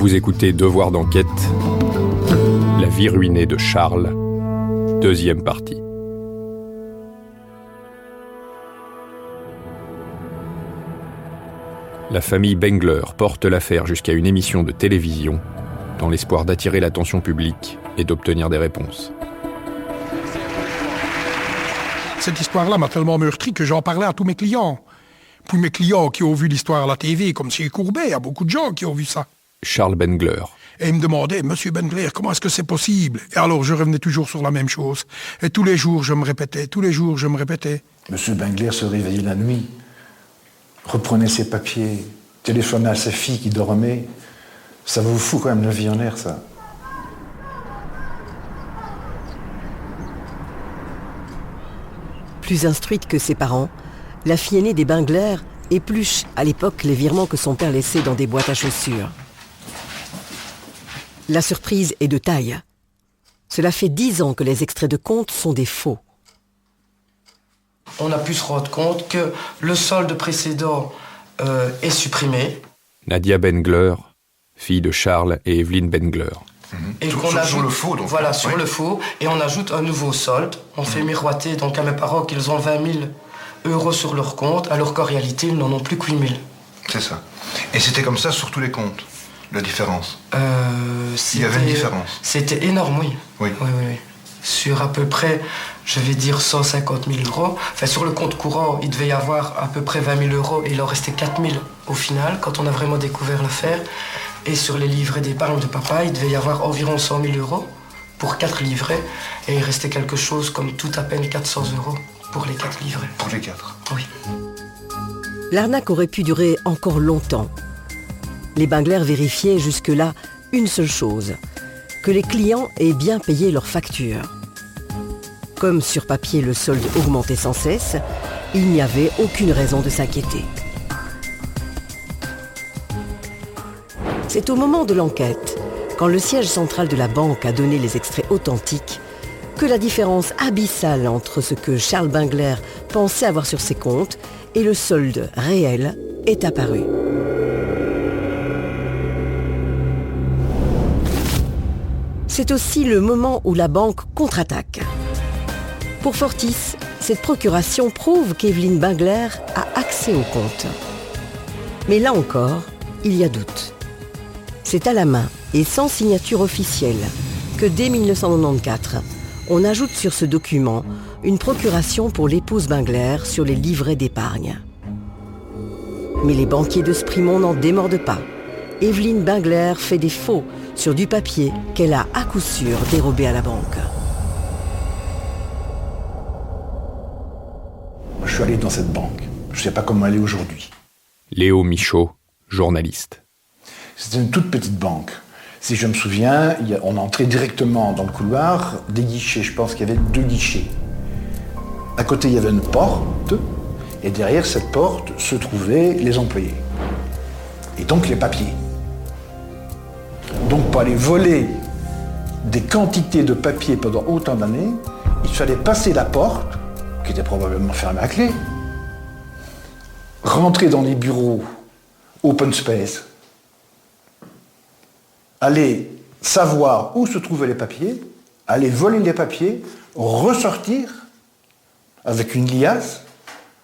Vous écoutez Devoir d'enquête, la vie ruinée de Charles, deuxième partie. La famille Bengler porte l'affaire jusqu'à une émission de télévision dans l'espoir d'attirer l'attention publique et d'obtenir des réponses. Cette histoire-là m'a tellement meurtri que j'en parlais à tous mes clients. Puis mes clients qui ont vu l'histoire à la TV, comme chez Courbet, il y a beaucoup de gens qui ont vu ça. Charles Bengler. Et ils me demandaient, Monsieur Bengler, comment est-ce que c'est possible? Et alors je revenais toujours sur la même chose. Et tous les jours je me répétais. Monsieur Bengler se réveillait la nuit, reprenait ses papiers, téléphonait à sa fille qui dormait. Ça vous fout quand même la vie en l'air, ça. Plus instruite que ses parents, la fille aînée des Bengler épluche à l'époque les virements que son père laissait dans des boîtes à chaussures. La surprise est de taille. Cela fait 10 ans que les extraits de compte sont des faux. On a pu se rendre compte que le solde précédent est supprimé. Nadia Bengler, fille de Charles et Evelyne Bengler. Et sur le faux, donc. Voilà, sur le faux. Et on ajoute un nouveau solde. On fait miroiter donc à mes parents qu'ils ont 20 000 euros sur leur compte, alors qu'en réalité, ils n'en ont plus que 8 000. C'est ça. Et c'était comme ça sur tous les comptes, la différence? Il y avait une différence? C'était énorme, oui. Oui. Sur à peu près, je vais dire 150 000 euros. Enfin, sur le compte courant, il devait y avoir à peu près 20 000 euros et il en restait 4 000 au final, quand on a vraiment découvert l'affaire. Et sur les livrets d'épargne de papa, il devait y avoir environ 100 000 euros pour 4 livrets. Et il restait quelque chose comme tout à peine 400 euros pour les 4 livrets. Pour les 4? Oui. L'arnaque aurait pu durer encore longtemps. Les Bengler vérifiaient jusque-là une seule chose, que les clients aient bien payé leurs factures. Comme sur papier le solde augmentait sans cesse, il n'y avait aucune raison de s'inquiéter. C'est au moment de l'enquête, quand le siège central de la banque a donné les extraits authentiques, que la différence abyssale entre ce que Charles Bengler pensait avoir sur ses comptes et le solde réel est apparue. C'est aussi le moment où la banque contre-attaque. Pour Fortis, cette procuration prouve qu'Evelyne Bengler a accès au compte. Mais là encore, il y a doute. C'est à la main et sans signature officielle que dès 1994, on ajoute sur ce document une procuration pour l'épouse Bengler sur les livrets d'épargne. Mais les banquiers de Sprimont n'en démordent pas. Evelyne Bengler fait des faux sur du papier qu'elle a à coup sûr dérobé à la banque. Je suis allé dans cette banque. Je ne sais pas comment elle est aujourd'hui. Léo Michaud, journaliste. C'était une toute petite banque. Si je me souviens, on entrait directement dans le couloir, des guichets. Je pense qu'il y avait 2 guichets. À côté, il y avait une porte, et derrière cette porte se trouvaient les employés. Et donc les papiers. Donc pour aller voler des quantités de papiers pendant autant d'années, il fallait passer la porte, qui était probablement fermée à clé, rentrer dans les bureaux open space, aller savoir où se trouvaient les papiers, aller voler les papiers, ressortir avec une liasse,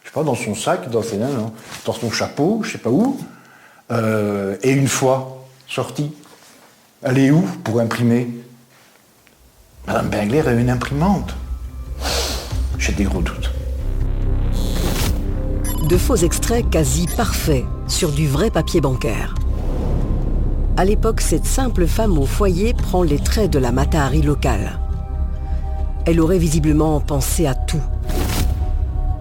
je sais pas, dans son sac, dans son chapeau, je sais pas où, et une fois sorti, aller où pour imprimer? Madame Bengler a une imprimante. J'ai des gros doutes. De faux extraits quasi parfaits sur du vrai papier bancaire. À l'époque, cette simple femme au foyer prend les traits de la Matahari locale. Elle aurait visiblement pensé à tout.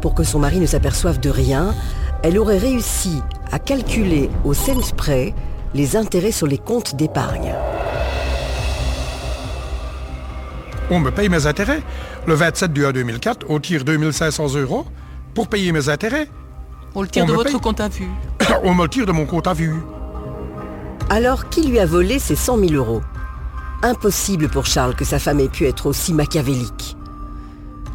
Pour que son mari ne s'aperçoive de rien, elle aurait réussi à calculer au cent près les intérêts sur les comptes d'épargne. On me paye mes intérêts. Le 27 du 1 2004, on tire 2500 € pour payer mes intérêts. On le tire de votre compte à vue. On me le tire de mon compte à vue. Alors, qui lui a volé ces 100 000 €? Impossible pour Charles que sa femme ait pu être aussi machiavélique.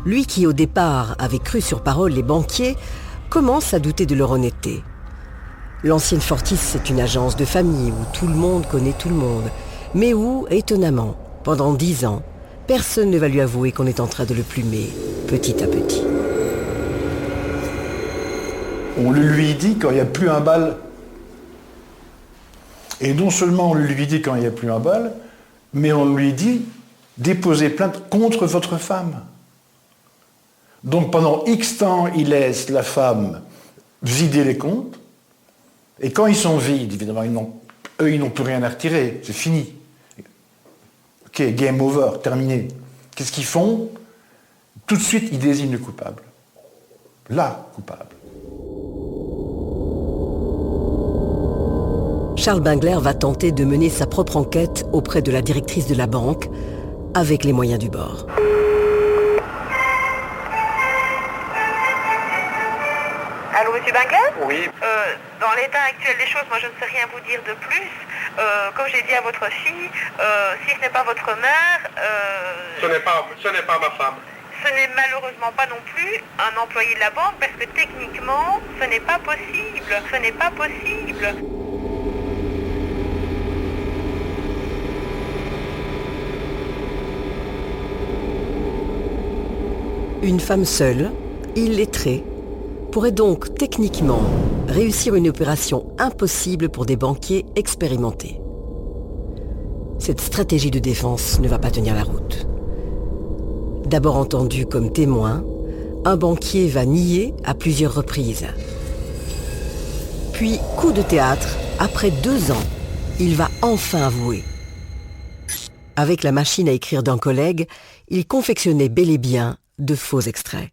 Lui qui, au départ, avait cru sur parole les banquiers, commence à douter de leur honnêteté. L'ancienne Fortis, c'est une agence de famille où tout le monde connaît tout le monde, mais où, étonnamment, pendant 10 ans, personne ne va lui avouer qu'on est en train de le plumer, petit à petit. On le lui dit quand il n'y a plus un bal. Et non seulement on le lui dit quand il n'y a plus un bal, mais on lui dit déposez plainte contre votre femme. Donc pendant X temps, il laisse la femme vider les comptes, et quand ils sont vides, évidemment, ils n'ont plus rien à retirer, c'est fini. Ok, game over, terminé. Qu'est-ce qu'ils font? Tout de suite, ils désignent le coupable. La coupable. Charles Bingler va tenter de mener sa propre enquête auprès de la directrice de la banque, avec les moyens du bord. Allô, monsieur Bingler? Oui. Dans l'état actuel des choses, moi je ne sais rien vous dire de plus. Comme j'ai dit à votre fille, si ce n'est pas votre mère... Ce n'est pas ma femme. Ce n'est malheureusement pas non plus un employé de la banque, parce que techniquement, ce n'est pas possible. Ce n'est pas possible. Une femme seule, illettrée, pourrait donc techniquement réussir une opération impossible pour des banquiers expérimentés. Cette stratégie de défense ne va pas tenir la route. D'abord entendu comme témoin, un banquier va nier à plusieurs reprises. Puis, coup de théâtre, après 2 ans, il va enfin avouer. Avec la machine à écrire d'un collègue, il confectionnait bel et bien de faux extraits.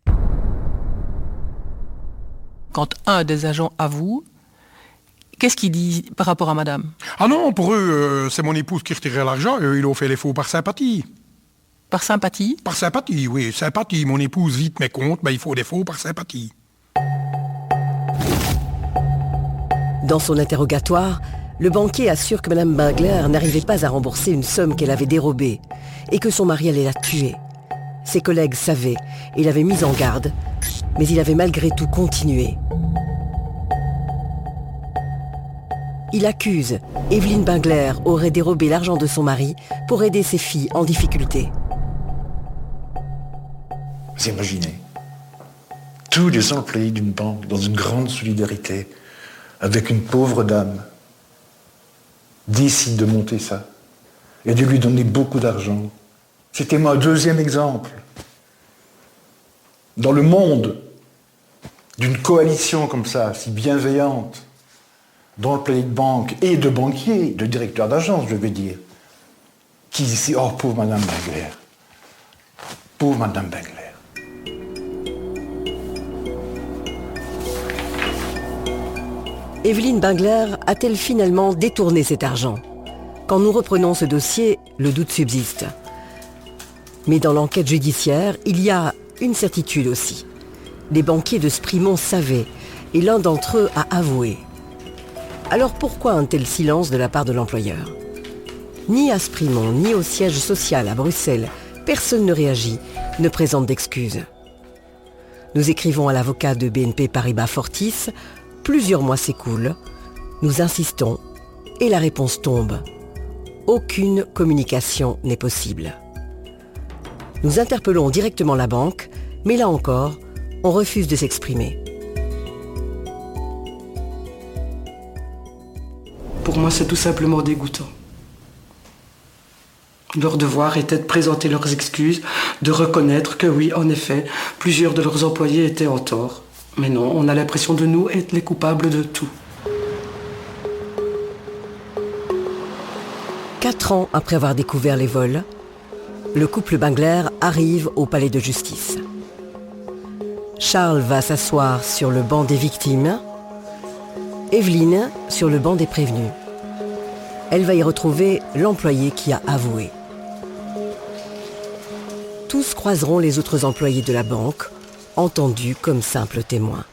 Quand un des agents avoue, qu'est-ce qu'il dit par rapport à madame? Ah non, pour eux, c'est mon épouse qui retirait l'argent, eux, ils ont fait les faux par sympathie. Par sympathie? Par sympathie, oui, sympathie. Mon épouse vite mes comptes, il faut des faux par sympathie. Dans son interrogatoire, le banquier assure que Mme Bingler n'arrivait pas à rembourser une somme qu'elle avait dérobée et que son mari allait la tuer. Ses collègues savaient et l'avaient mise en garde, mais il avait malgré tout continué. Il accuse Evelyne Bingler aurait dérobé l'argent de son mari pour aider ses filles en difficulté. Vous imaginez, tous les employés d'une banque dans une grande solidarité avec une pauvre dame décident de monter ça et de lui donner beaucoup d'argent. C'était mon deuxième exemple. Dans le monde d'une coalition comme ça, si bienveillante, d'employés de banque et de banquiers, de directeurs d'agence, je veux dire, qui disent « Oh, pauvre Madame Bingler, pauvre Madame Bingler ». Evelyne Bingler a-t-elle finalement détourné cet argent? Quand nous reprenons ce dossier, le doute subsiste. Mais dans l'enquête judiciaire, il y a une certitude aussi. Les banquiers de Sprimont savaient, et l'un d'entre eux a avoué. Alors pourquoi un tel silence de la part de l'employeur? Ni à Sprimont, ni au siège social à Bruxelles, personne ne réagit, ne présente d'excuses. Nous écrivons à l'avocat de BNP Paribas Fortis. Plusieurs mois s'écoulent, nous insistons et la réponse tombe. Aucune communication n'est possible. Nous interpellons directement la banque, mais là encore, on refuse de s'exprimer. Pour moi, c'est tout simplement dégoûtant. Leur devoir était de présenter leurs excuses, de reconnaître que oui, en effet, plusieurs de leurs employés étaient en tort. Mais non, on a l'impression de nous être les coupables de tout. 4 ans après avoir découvert les vols, le couple Bingler arrive au palais de justice. Charles va s'asseoir sur le banc des victimes, Evelyne sur le banc des prévenus. Elle va y retrouver l'employé qui a avoué. Tous croiseront les autres employés de la banque, entendus comme simples témoins.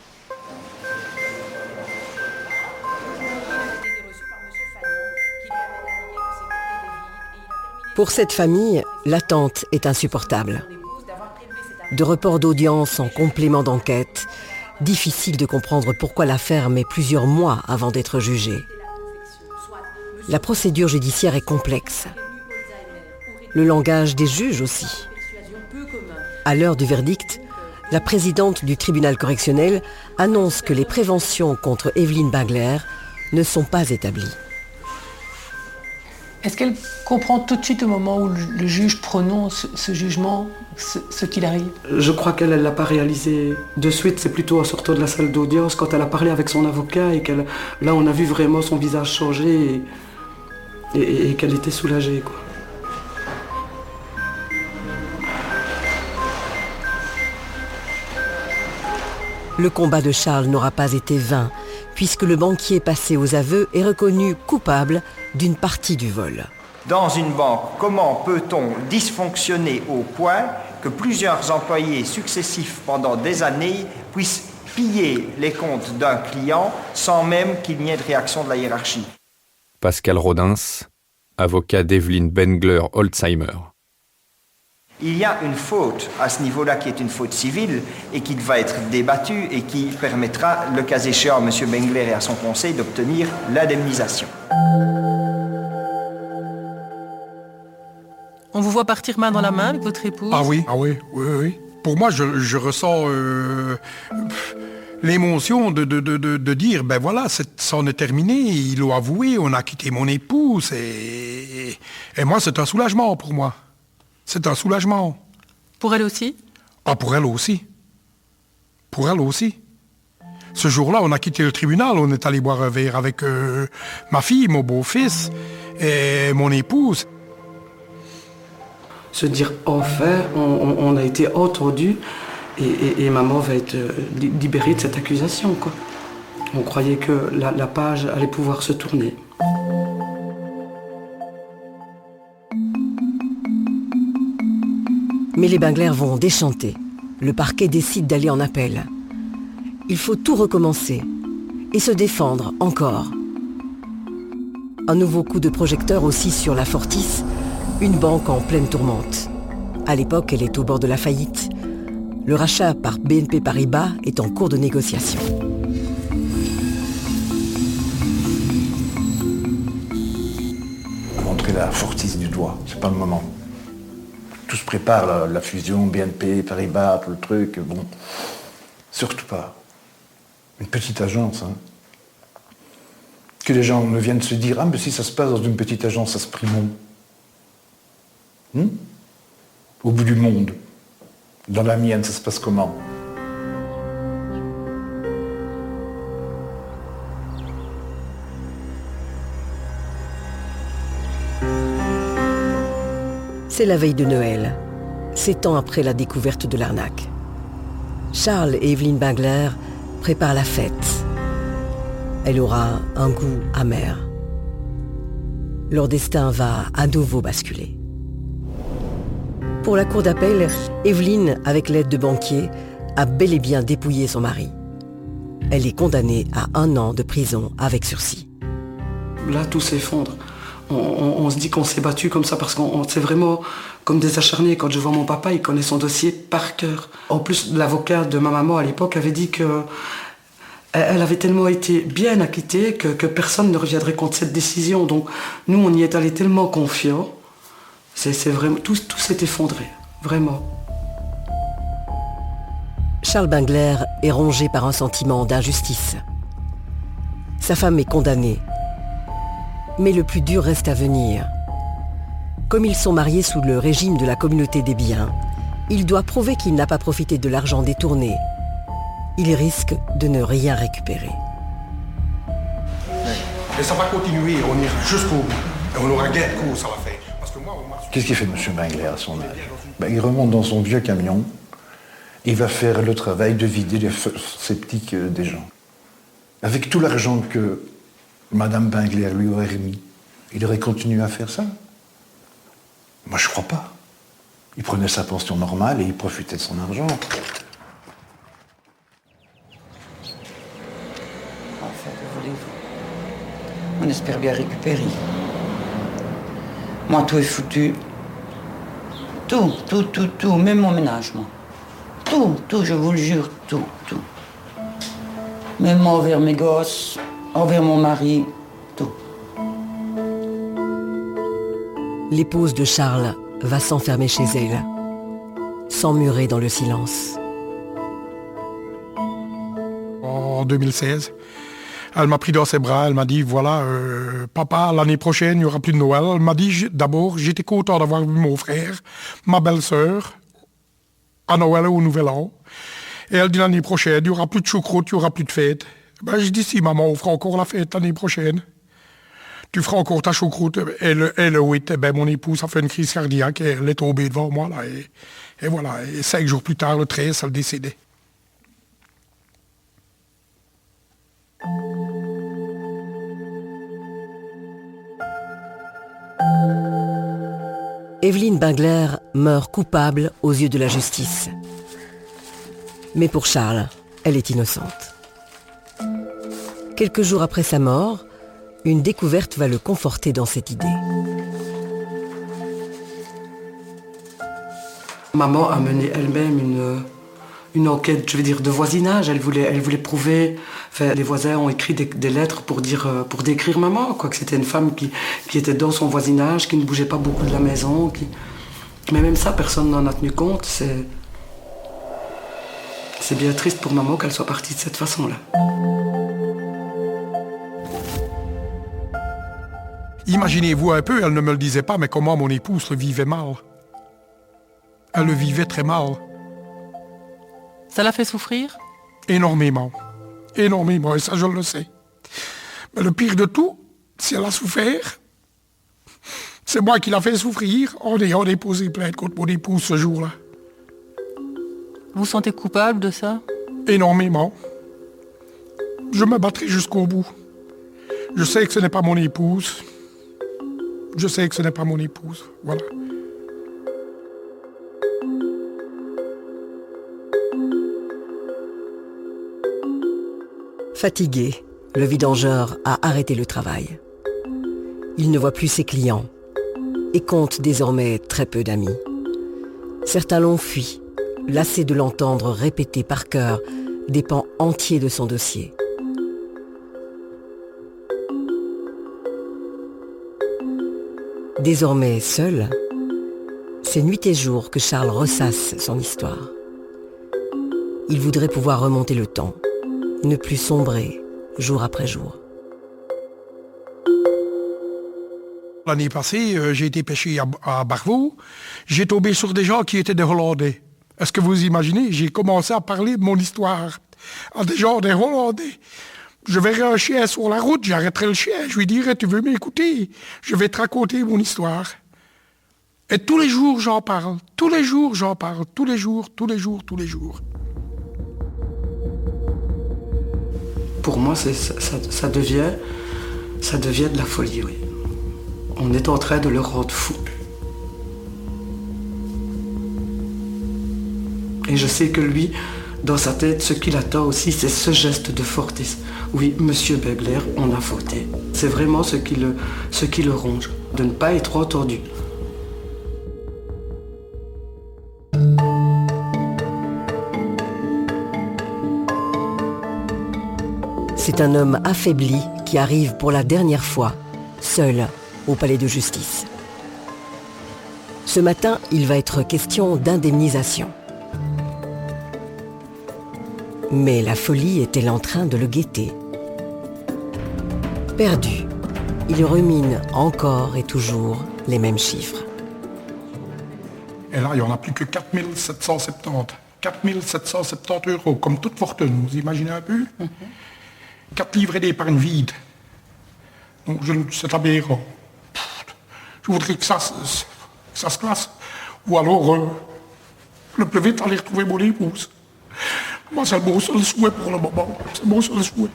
Pour cette famille, l'attente est insupportable. De report d'audience en complément d'enquête, Difficile de comprendre pourquoi l'affaire met plusieurs mois avant d'être jugée. La procédure judiciaire est complexe. Le langage des juges aussi. À l'heure du verdict, la présidente du tribunal correctionnel annonce que les préventions contre Evelyn Bengler ne sont pas établies. Est-ce qu'elle comprend tout de suite au moment où le juge prononce ce jugement, ce qu'il arrive? Je crois qu'elle ne l'a pas réalisé de suite, c'est plutôt en sortant de la salle d'audience, quand elle a parlé avec son avocat et là on a vu vraiment son visage changer et qu'elle était soulagée, quoi. Le combat de Charles n'aura pas été vain, puisque le banquier passé aux aveux est reconnu coupable d'une partie du vol. Dans une banque, comment peut-on dysfonctionner au point que plusieurs employés successifs pendant des années puissent piller les comptes d'un client sans même qu'il n'y ait de réaction de la hiérarchie? Pascal Rodins, avocat d'Evelyn Bengler Holzheimer. Il y a une faute à ce niveau-là qui est une faute civile et qui va être débattue et qui permettra, le cas échéant, à M. Bengler et à son conseil d'obtenir l'indemnisation. On vous voit partir main dans la main avec votre épouse? Ah oui. Pour moi, je ressens l'émotion de dire, ben voilà, c'en est terminé, ils l'ont avoué, on a quitté mon épouse, et moi, c'est un soulagement pour moi. C'est un soulagement. Pour elle aussi? Ah, pour elle aussi. Pour elle aussi. Ce jour-là, on a quitté le tribunal, on est allé boire un verre avec ma fille, mon beau-fils et mon épouse. Se dire enfin, on a été entendu et maman va être libérée de cette accusation, quoi. On croyait que la page allait pouvoir se tourner. Mais les Bengler vont déchanter. Le parquet décide d'aller en appel. Il faut tout recommencer et se défendre encore. Un nouveau coup de projecteur aussi sur la Fortis, une banque en pleine tourmente. À l'époque, elle est au bord de la faillite. Le rachat par BNP Paribas est en cours de négociation. Montrer la Fortis du doigt, c'est pas le moment. Tout se prépare, la fusion, BNP, Paribas, tout le truc, bon. Surtout pas. Une petite agence, hein. Que les gens ne viennent se dire, ah mais si ça se passe dans une petite agence, ça se prime. Au bout du monde. Dans la mienne, ça se passe comment? C'est la veille de Noël, 7 ans après la découverte de l'arnaque. Charles et Evelyn Bengler préparent la fête. Elle aura un goût amer. Leur destin va à nouveau basculer. Pour la cour d'appel, Evelyn, avec l'aide de banquiers, a bel et bien dépouillé son mari. Elle est condamnée à 1 an de prison avec sursis. Là, tout s'effondre. On se dit qu'on s'est battu comme ça parce qu'on c'est vraiment comme des acharnés. Quand je vois mon papa, il connaît son dossier par cœur. En plus, l'avocat de ma maman à l'époque avait dit que elle avait tellement été bien acquittée que personne ne reviendrait contre cette décision. Donc nous, on y est allé tellement confiants. C'est vraiment tout s'est effondré, vraiment. Charles Bengler est rongé par un sentiment d'injustice. Sa femme est condamnée. Mais le plus dur reste à venir. Comme ils sont mariés sous le régime de la communauté des biens, il doit prouver qu'il n'a pas profité de l'argent détourné. Il risque de ne rien récupérer. Et ça va continuer, on ira jusqu'au bout. Et on aura gain de cause à la fin. Qu'est-ce qu'il fait M. Bengler à son âge? Il remonte dans son vieux camion et il va faire le travail de vider les fosses septiques des gens. Avec tout l'argent que Madame Bengler lui aurait remis, il aurait continué à faire ça? Moi, je crois pas. Il prenait sa pension normale et il profitait de son argent. Enfin, que voulez-vous? On espère bien récupérer. Moi, tout est foutu. Tout, même mon ménage, moi. Tout, je vous le jure, tout. Même envers mes gosses, envers mon mari, tout. L'épouse de Charles va s'enfermer chez elle, s'emmurer dans le silence. En 2016, elle m'a pris dans ses bras, elle m'a dit, voilà, papa, l'année prochaine, il n'y aura plus de Noël. Elle m'a dit, d'abord, j'étais content d'avoir vu mon frère, ma belle-sœur, à Noël ou au Nouvel An. Et elle dit, l'année prochaine, il n'y aura plus de choucroute, il n'y aura plus de fête. Ben, je dis, si, maman, on fera encore la fête l'année prochaine. Tu feras encore ta choucroute. Et oui, ben, mon épouse a fait une crise cardiaque et elle est tombée devant moi, là. Et voilà, et 5 jours plus tard, le 13, elle décédait. Evelyne Bingler meurt coupable aux yeux de la justice. Mais pour Charles, elle est innocente. Quelques jours après sa mort, une découverte va le conforter dans cette idée. Maman a mené elle-même une enquête, je veux dire, de voisinage. Elle voulait prouver. Enfin, les voisins ont écrit des lettres pour décrire maman, quoi, que c'était une femme qui était dans son voisinage, qui ne bougeait pas beaucoup de la maison. Mais même ça, personne n'en a tenu compte. C'est bien triste pour maman qu'elle soit partie de cette façon-là. Imaginez-vous un peu, elle ne me le disait pas, mais comment mon épouse le vivait mal. Elle le vivait très mal. Ça l'a fait souffrir? Énormément. Énormément, et ça je le sais. Mais le pire de tout, si elle a souffert, c'est moi qui l'a fait souffrir en ayant déposé plainte contre mon épouse ce jour-là. Vous vous sentez coupable de ça? Énormément. Je me battrai jusqu'au bout. Je sais que ce n'est pas mon épouse. Je sais que ce n'est pas mon épouse. Voilà. Fatigué, le vidangeur a arrêté le travail. Il ne voit plus ses clients et compte désormais très peu d'amis. Certains l'ont fui, lassés de l'entendre répéter par cœur des pans entiers de son dossier. Désormais seul, c'est nuit et jour que Charles ressasse son histoire. Il voudrait pouvoir remonter le temps, ne plus sombrer jour après jour. L'année passée, j'ai été pêcher à Barvaux. J'ai tombé sur des gens qui étaient des Hollandais. Est-ce que vous imaginez? J'ai commencé à parler de mon histoire à des gens, des Hollandais. Je verrais un chien sur la route, j'arrêterais le chien. Je lui dirais, tu veux m'écouter? Je vais te raconter mon histoire. Et tous les jours, j'en parle. Tous les jours, j'en parle. Tous les jours. Pour moi, ça devient de la folie, oui. On est en train de le rendre fou. Et je sais que lui, dans sa tête, ce qu'il attend aussi, c'est ce geste de Fortis. Oui, Monsieur Bingler, on a fauté. C'est vraiment ce qui le ronge, de ne pas être entendu. C'est un homme affaibli qui arrive pour la dernière fois, seul, au palais de justice. Ce matin, il va être question d'indemnisation. Mais la folie est-elle en train de le guetter? Perdu, il rumine encore et toujours les mêmes chiffres. Et là, il n'y en a plus que 4 770. 4 770 €, comme toute fortune, vous imaginez un peu? 4 livrets d'épargne vide. Donc, c'est aberrant. Je voudrais que ça se classe. Ou alors, le plus vite, aller retrouver mon épouse. Moi, c'est mon seul souhait pour le moment. C'est mon seul souhait.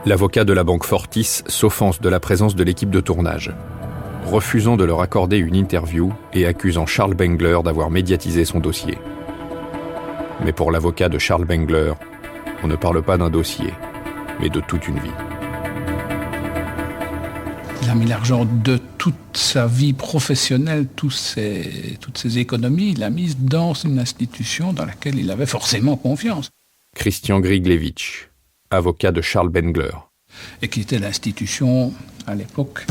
L'avocat de la banque Fortis s'offense de la présence de l'équipe de tournage, refusant de leur accorder une interview et accusant Charles Bingler d'avoir médiatisé son dossier. Mais pour l'avocat de Charles Bingler, on ne parle pas d'un dossier, mais de toute une vie. Il a mis l'argent de toute sa vie professionnelle, toutes ses économies, il l'a mise dans une institution dans laquelle il avait forcément confiance. Christian Griglevich, avocat de Charles Bengler. Et qui était l'institution, à l'époque,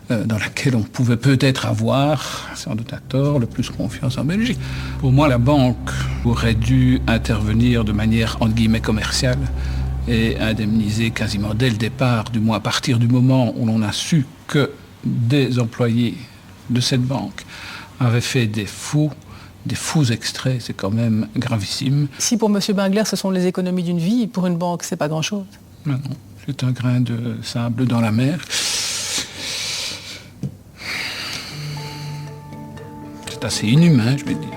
dans laquelle on pouvait peut-être avoir, sans doute à tort, le plus confiance en Belgique. Pour moi, la banque aurait dû intervenir de manière, entre guillemets, commerciale et indemniser quasiment dès le départ, du moins à partir du moment où l'on a su que des employés de cette banque avaient fait des faux extraits, c'est quand même gravissime. Si pour M. Bengler, ce sont les économies d'une vie, pour une banque, c'est pas grand-chose. Non, c'est un grain de sable dans la mer. C'est assez inhumain, je vais dire.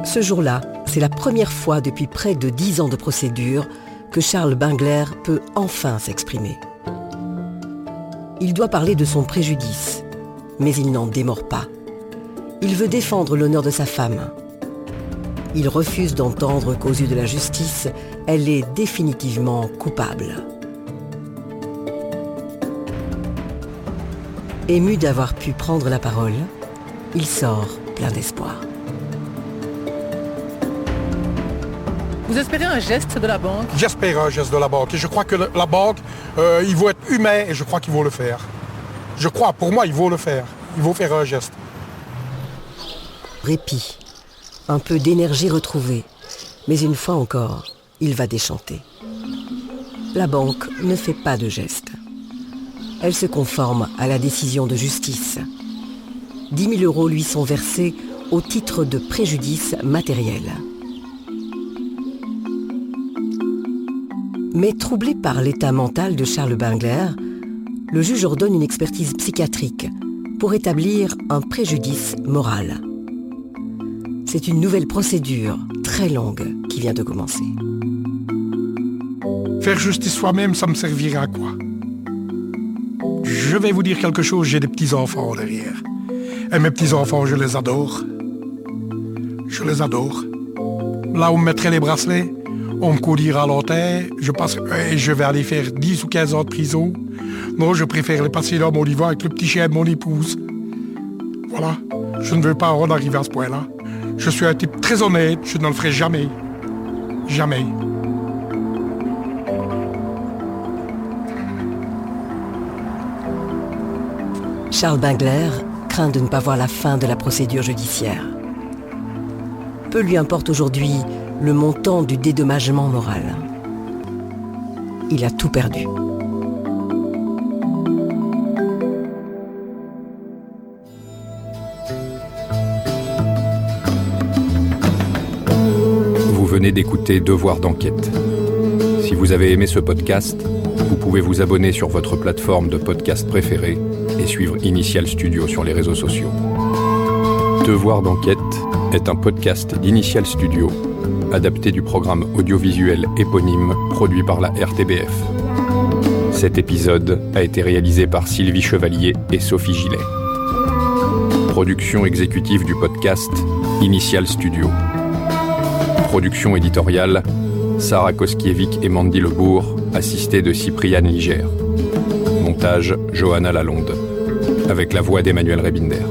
Ce jour-là, c'est la première fois depuis près de 10 ans de procédure que Charles Bengler peut enfin s'exprimer. Il doit parler de son préjudice, mais il n'en démord pas. Il veut défendre l'honneur de sa femme. Il refuse d'entendre qu'aux yeux de la justice, elle est définitivement coupable. Ému d'avoir pu prendre la parole, il sort plein d'espoir. Vous espérez un geste de la banque? J'espère un geste de la banque. Et je crois que la banque, il faut être humain et je crois qu'il faut le faire. Je crois, pour moi, il faut le faire. Il faut faire un geste. Répit, un peu d'énergie retrouvée. Mais une fois encore, il va déchanter. La banque ne fait pas de geste. Elle se conforme à la décision de justice. 10 000 € lui sont versés au titre de préjudice matériel. Mais troublé par l'état mental de Charles Bengler, le juge ordonne une expertise psychiatrique pour établir un préjudice moral. C'est une nouvelle procédure très longue qui vient de commencer. Faire justice soi-même, ça me servira à quoi? Je vais vous dire quelque chose, j'ai des petits-enfants derrière. Et mes petits-enfants, je les adore. Je les adore. Là où on me mettrait les bracelets, on me coudira à l'enterre, je vais aller faire 10 ou 15 ans de prison. Non, je préfère les passer dans mon lit avec le petit chien de mon épouse. Voilà, je ne veux pas en arriver à ce point-là. Je suis un type très honnête, je ne le ferai jamais. Jamais. Charles Bengler craint de ne pas voir la fin de la procédure judiciaire. Peu lui importe aujourd'hui le montant du dédommagement moral. Il a tout perdu. Vous venez d'écouter Devoir d'enquête. Si vous avez aimé ce podcast, vous pouvez vous abonner sur votre plateforme de podcast préférée et suivre Initial Studio sur les réseaux sociaux. Devoir d'enquête est un podcast d'Initial Studio, adapté du programme audiovisuel éponyme produit par la RTBF. Cet épisode a été réalisé par Sylvie Chevalier et Sophie Gillet. Production exécutive du podcast, Initial Studio. Production éditoriale, Sarah Koskiewicz et Mandy Lebourg, assistée de Cypriane Liger. Montage, Johanna Lalonde, avec la voix d'Emmanuel Rebinder.